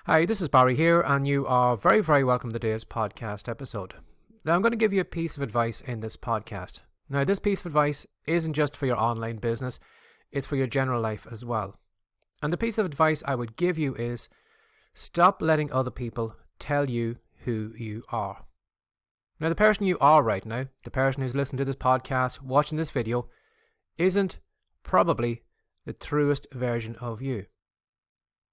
Hi, this is Barry here, and you are very, very welcome to today's podcast episode. Now, I'm going to give you a piece of advice in this podcast. Now, this piece of advice isn't just for your online business, it's for your general life as well. And the piece of advice I would give you is stop letting other people tell you who you are. Now, the person you are right now, the person who's listening to this podcast, watching this video, isn't probably the truest version of you.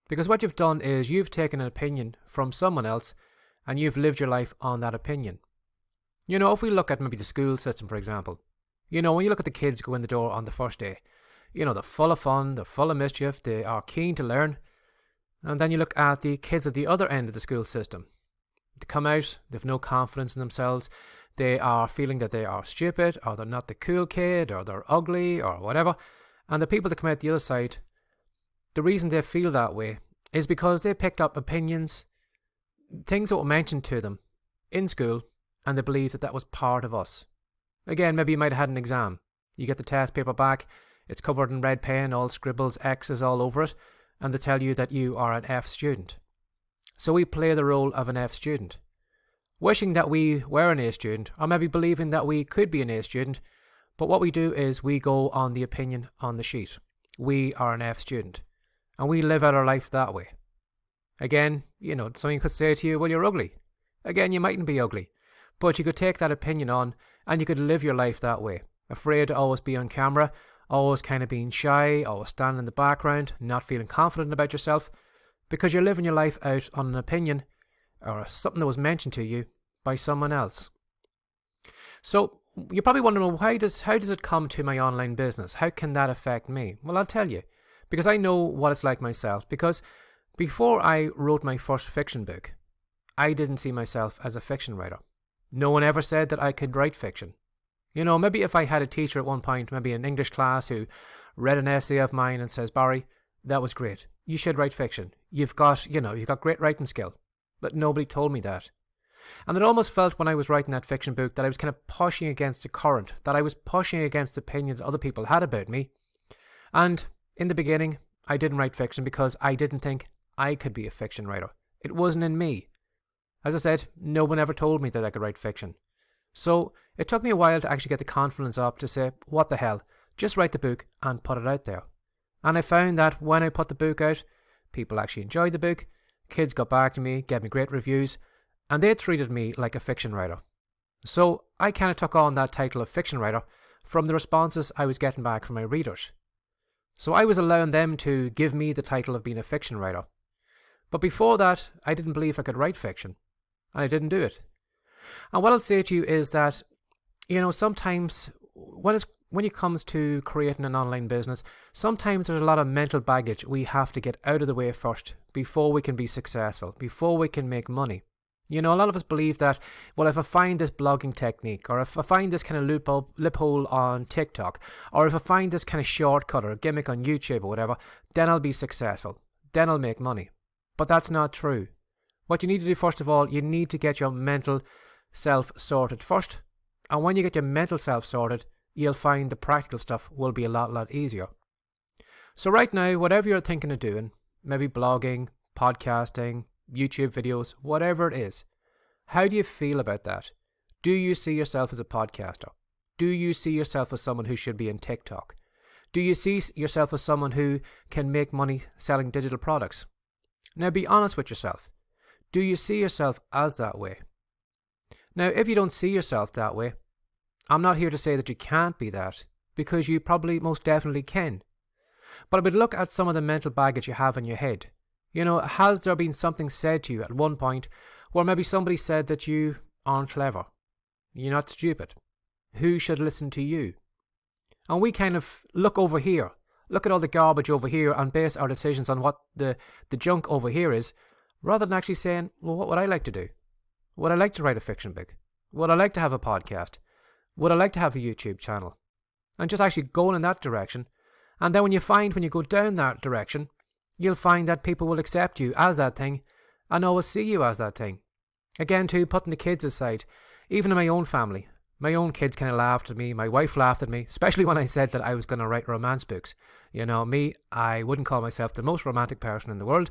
Because what you've done is you've taken an opinion from someone else and you've lived your life on that opinion. You know, if we look at maybe the school system, for example, you know, when you look at the kids go in the door on the first day, you know, they're full of fun, they're full of mischief, they are keen to learn. And then you look at the kids at the other end of the school system. They come out, they have no confidence in themselves, they are feeling that they are stupid, or they're not the cool kid, or they're ugly, or whatever. And the people that come out the other side, the reason they feel that way is because they picked up opinions, things that were mentioned to them in school, and they believe that that was part of us. Again, maybe you might have had an exam. You get the test paper back, it's covered in red pen, all scribbles, X's all over it, and they tell you that you are an F student. So we play the role of an F student, wishing that we were an A student, or maybe believing that we could be an A student, but what we do is we go on the opinion on the sheet. We are an F student. And we live out our life that way. Again, you know, someone could say to you, well, you're ugly. Again, you mightn't be ugly. But you could take that opinion on and you could live your life that way. Afraid to always be on camera, always kind of being shy, always standing in the background, not feeling confident about yourself. Because you're living your life out on an opinion or something that was mentioned to you by someone else. So you're probably wondering, well, how does it come to my online business? How can that affect me? Well, I'll tell you. Because I know what it's like myself. Because before I wrote my first fiction book, I didn't see myself as a fiction writer. No one ever said that I could write fiction. You know, maybe if I had a teacher at one point, maybe an English class, who read an essay of mine and says, Barry, that was great. You should write fiction. You've got great writing skill. But nobody told me that. And it almost felt when I was writing that fiction book that I was kind of pushing against the current, that I was pushing against the opinion that other people had about me. And in the beginning, I didn't write fiction because I didn't think I could be a fiction writer. It wasn't in me. As I said, no one ever told me that I could write fiction. So it took me a while to actually get the confidence up to say, what the hell, just write the book and put it out there. And I found that when I put the book out, people actually enjoyed the book, kids got back to me, gave me great reviews, and they treated me like a fiction writer. So I kind of took on that title of fiction writer from the responses I was getting back from my readers. So I was allowing them to give me the title of being a fiction writer. But before that, I didn't believe I could write fiction. And I didn't do it. And what I'll say to you is that, you know, sometimes when it comes to creating an online business, sometimes there's a lot of mental baggage we have to get out of the way first before we can be successful, before we can make money. You know, a lot of us believe that, well, if I find this blogging technique, or if I find this kind of loophole on TikTok, or if I find this kind of shortcut or gimmick on YouTube or whatever, then I'll be successful. Then I'll make money. But that's not true. What you need to do, first of all, you need to get your mental self sorted first. And when you get your mental self sorted, you'll find the practical stuff will be a lot easier. So right now, whatever you're thinking of doing, maybe blogging, podcasting, YouTube videos, whatever it is, how do you feel about that? Do you see yourself as a podcaster? Do you see yourself as someone who should be in TikTok? Do you see yourself as someone who can make money selling digital products? Now be honest with yourself. Do you see yourself as that way? Now, if you don't see yourself that way, I'm not here to say that you can't be that, because you probably most definitely can. But I would look at some of the mental baggage you have in your head. You know, has there been something said to you at one point where maybe somebody said that you aren't clever? You're not stupid. Who should listen to you? And we kind of look over here, look at all the garbage over here and base our decisions on what the junk over here is, rather than actually saying, well, what would I like to do? Would I like to write a fiction book? Would I like to have a podcast? Would I like to have a YouTube channel? And just actually going in that direction. And then when you go down that direction, you'll find that people will accept you as that thing and always see you as that thing. Again, too, putting the kids aside, even in my own family, my own kids kind of laughed at me. My wife laughed at me, especially when I said that I was going to write romance books. You know, me, I wouldn't call myself the most romantic person in the world,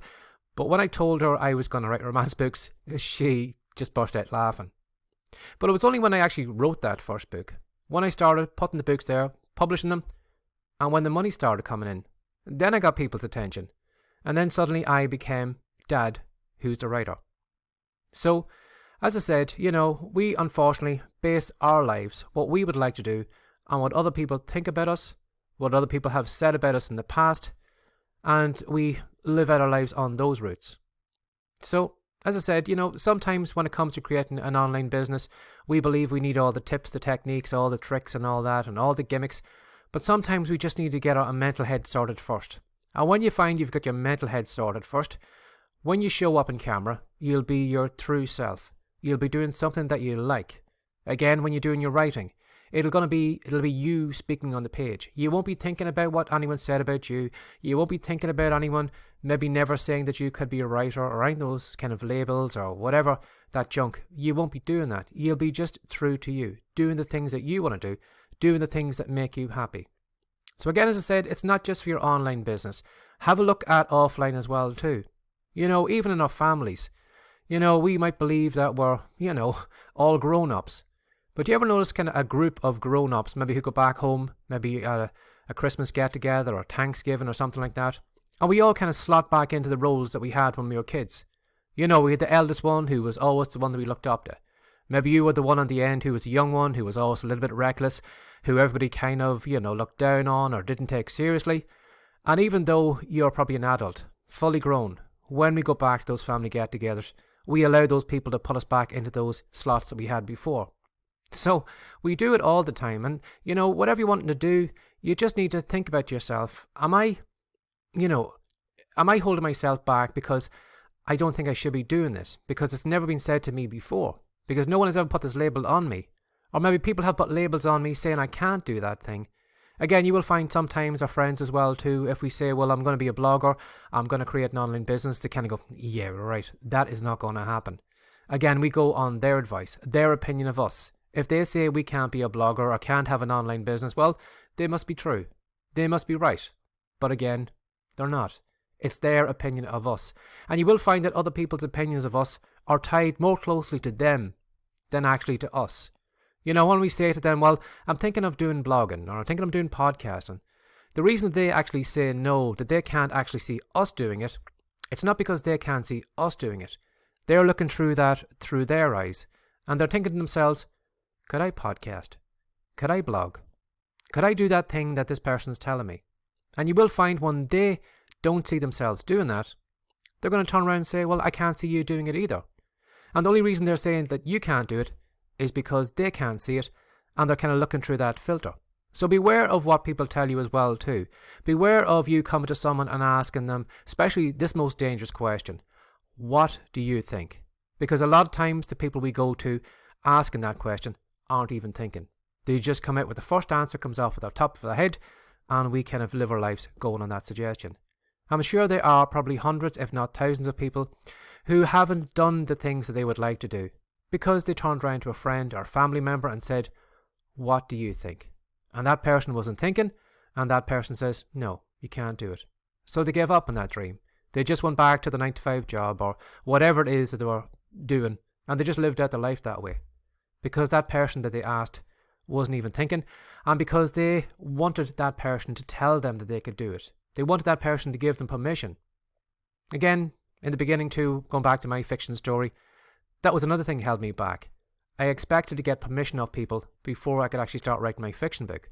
But when I told her I was going to write romance books, she just burst out laughing. But it was only when I actually wrote that first book, when I started putting the books there, publishing them, and when the money started coming in, then I got people's attention. And then suddenly I became Dad, who's the writer. So, as I said, we unfortunately base our lives, what we would like to do, on what other people think about us, what other people have said about us in the past, and we live out our lives on those routes. So, as I said, sometimes when it comes to creating an online business, we believe we need all the tips, the techniques, all the tricks and all that, and all the gimmicks, but sometimes we just need to get our mental head sorted first. And when you find you've got your mental head sorted first, when you show up on camera, you'll be your true self. You'll be doing something that you like. Again, when you're doing your writing, it'll be you speaking on the page. You won't be thinking about what anyone said about you. You won't be thinking about anyone maybe never saying that you could be a writer or any of those kind of labels or whatever, that junk. You won't be doing that. You'll be just true to you, doing the things that you want to do, doing the things that make you happy. So again, as I said, it's not just for your online business. Have a look at offline as well too. Even in our families, we might believe that we're, all grown-ups. But do you ever notice kind of a group of grown-ups, maybe who go back home, maybe at a Christmas get-together or Thanksgiving or something like that, and we all kind of slot back into the roles that we had when we were kids. We had the eldest one who was always the one that we looked up to. Maybe you were the one on the end who was a young one, who was always a little bit reckless, who everybody kind of, looked down on or didn't take seriously. And even though you're probably an adult, fully grown, when we go back to those family get-togethers, we allow those people to put us back into those slots that we had before. So we do it all the time, and whatever you're wanting to do, you just need to think about yourself. Am I holding myself back because I don't think I should be doing this, because it's never been said to me before, because no one has ever put this label on me, or maybe people have put labels on me saying I can't do that thing. Again, you will find sometimes our friends as well too, if we say, well, I'm going to be a blogger, I'm going to create an online business, to kind of go, yeah, right, that is not going to happen. Again, we go on their advice, their opinion of us. If they say we can't be a blogger or can't have an online business, well, they must be true. They must be right. But again, they're not. It's their opinion of us. And you will find that other people's opinions of us are tied more closely to them than actually to us. When we say to them, well, I'm thinking of doing blogging, or I'm thinking of doing podcasting, the reason they actually say no, that they can't actually see us doing it, it's not because they can't see us doing it. They're looking through that through their eyes, and they're thinking to themselves, could I podcast? Could I blog? Could I do that thing that this person's telling me? And you will find when they don't see themselves doing that, they're going to turn around and say, well, I can't see you doing it either. And the only reason they're saying that you can't do it is because they can't see it, and they're kind of looking through that filter. So beware of what people tell you as well too. Beware of you coming to someone and asking them, especially this most dangerous question, what do you think? Because a lot of times the people we go to asking that question aren't even thinking. They just come out with the first answer comes off at the top of their head, and we kind of live our lives going on that suggestion. I'm sure there are probably hundreds, if not thousands of people who haven't done the things that they would like to do because they turned around to a friend or family member and said, what do you think? And that person wasn't thinking, and that person says, no, you can't do it. So they gave up on that dream. They just went back to the 9-to-5 job or whatever it is that they were doing, and they just lived out their life that way. Because that person that they asked wasn't even thinking, and because they wanted that person to tell them that they could do it. They wanted that person to give them permission. Again, in the beginning too, going back to my fiction story, that was another thing that held me back. I expected to get permission of people before I could actually start writing my fiction book.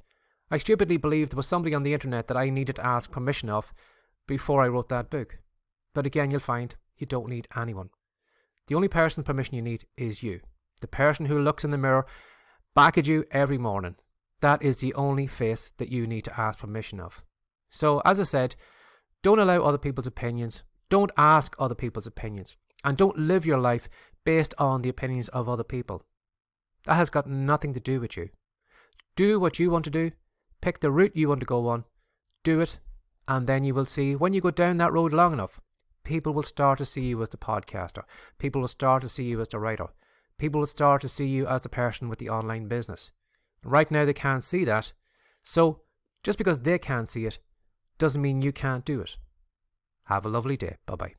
I stupidly believed there was somebody on the internet that I needed to ask permission of before I wrote that book. But again, you'll find you don't need anyone. The only person's permission you need is you. The person who looks in the mirror back at you every morning. That is the only face that you need to ask permission of. So, as I said, don't allow other people's opinions. Don't ask other people's opinions. And don't live your life based on the opinions of other people. That has got nothing to do with you. Do what you want to do. Pick the route you want to go on. Do it. And then you will see, when you go down that road long enough, people will start to see you as the podcaster. People will start to see you as the writer. People will start to see you as the person with the online business. Right now they can't see that. So, just because they can't see it, doesn't mean you can't do it. Have a lovely day. Bye-bye.